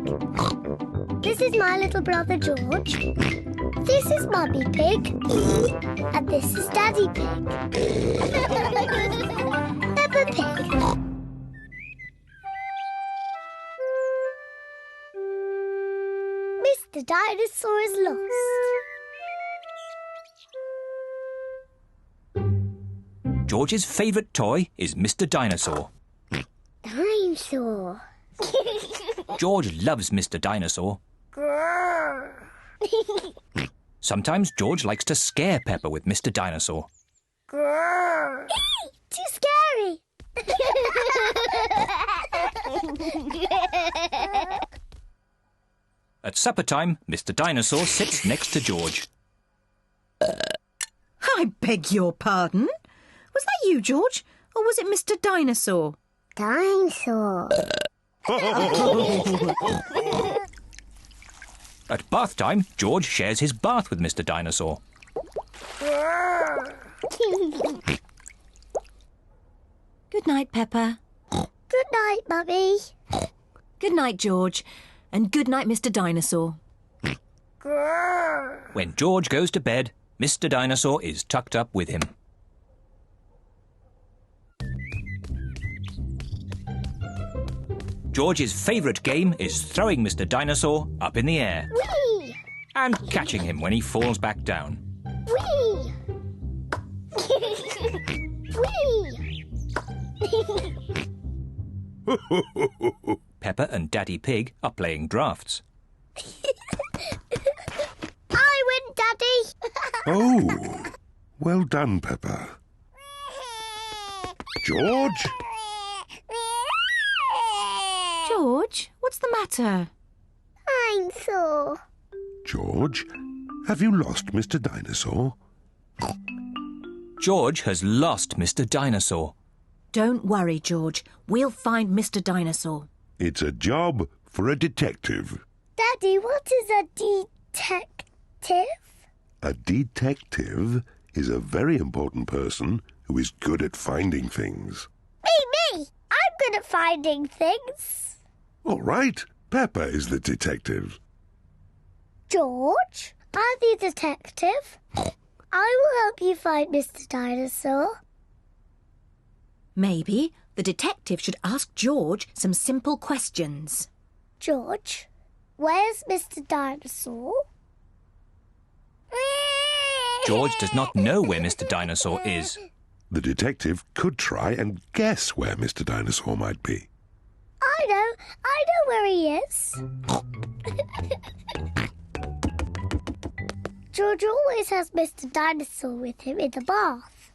Pig. This is my little brother George. This is Mummy Pig. And this is Daddy Pig. Peppa Pig. Mr. Dinosaur is lost. George's favourite toy is Mr. Dinosaur. Dinosaur. George loves Mr. Dinosaur. Sometimes George likes to scare Peppa with Mr. Dinosaur. Too scary. At supper time, Mr. Dinosaur sits next to George. I beg your pardon? Was that you, George? Or was it Mr. Dinosaur? Dinosaur. At bath time, George shares his bath with Mr. Dinosaur. Good night, Peppa. Good night, Mummy. Good night, George. And good night, Mr. Dinosaur. When George goes to bed, Mr. Dinosaur is tucked up with him. George's favourite game is throwing Mr. Dinosaur up in the air. Whee! And catching him when he falls back down. Whee! Whee! Peppa and Daddy Pig are playing drafts. I win, Daddy! Oh, well done, Peppa. George? George, what's the matter? I'm sore. George, have you lost Mr. Dinosaur? George has lost Mr. Dinosaur. Don't worry, George. We'll find Mr. Dinosaur. It's a job for a detective. Daddy, what is a detective? A detective is a very important person who is good at finding things. Me! I'm good at finding things. All right, Peppa is the detective. George, I'm the detective. I will help you find Mr. Dinosaur. Maybe the detective should ask George some simple questions. George, where's Mr. Dinosaur? George does not know where Mr. Dinosaur is. The detective could try and guess where Mr. Dinosaur might be. I know where he is. George always has Mr. Dinosaur with him in the bath.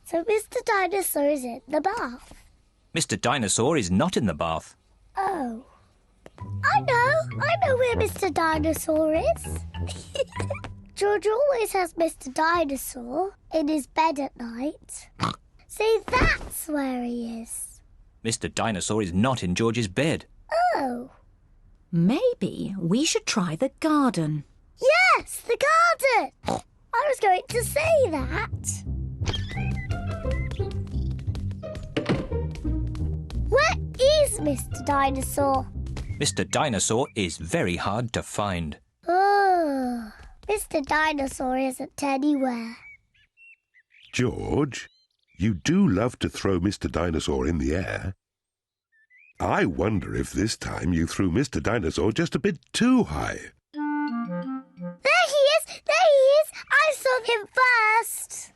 So Mr. Dinosaur is in the bath. Mr. Dinosaur is not in the bath. Oh. I know where Mr. Dinosaur is. George always has Mr. Dinosaur in his bed at night. See, that's where he is. Mr. Dinosaur is not in George's bed. Oh. Maybe we should try the garden. Yes, the garden. I was going to say that. Where is Mr. Dinosaur? Mr. Dinosaur is very hard to find. Oh, Mr. Dinosaur isn't anywhere. George, you do love to throw Mr. Dinosaur in the air. I wonder if this time you threw Mr. Dinosaur just a bit too high. There he is! There he is! I saw him first!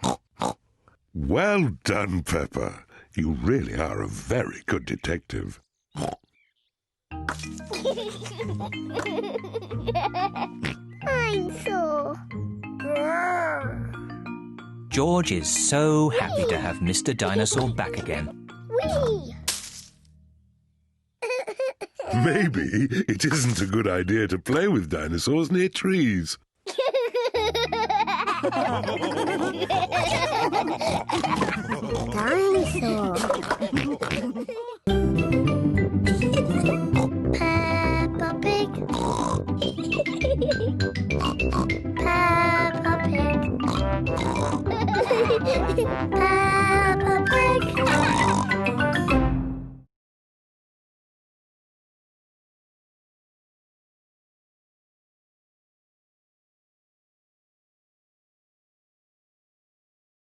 Well done, Peppa. You really are a very good detective. I'm sore. George is so happy to have Mr. Dinosaur back again. Whee! Maybe it isn't a good idea to play with dinosaurs near trees. Dinosaur.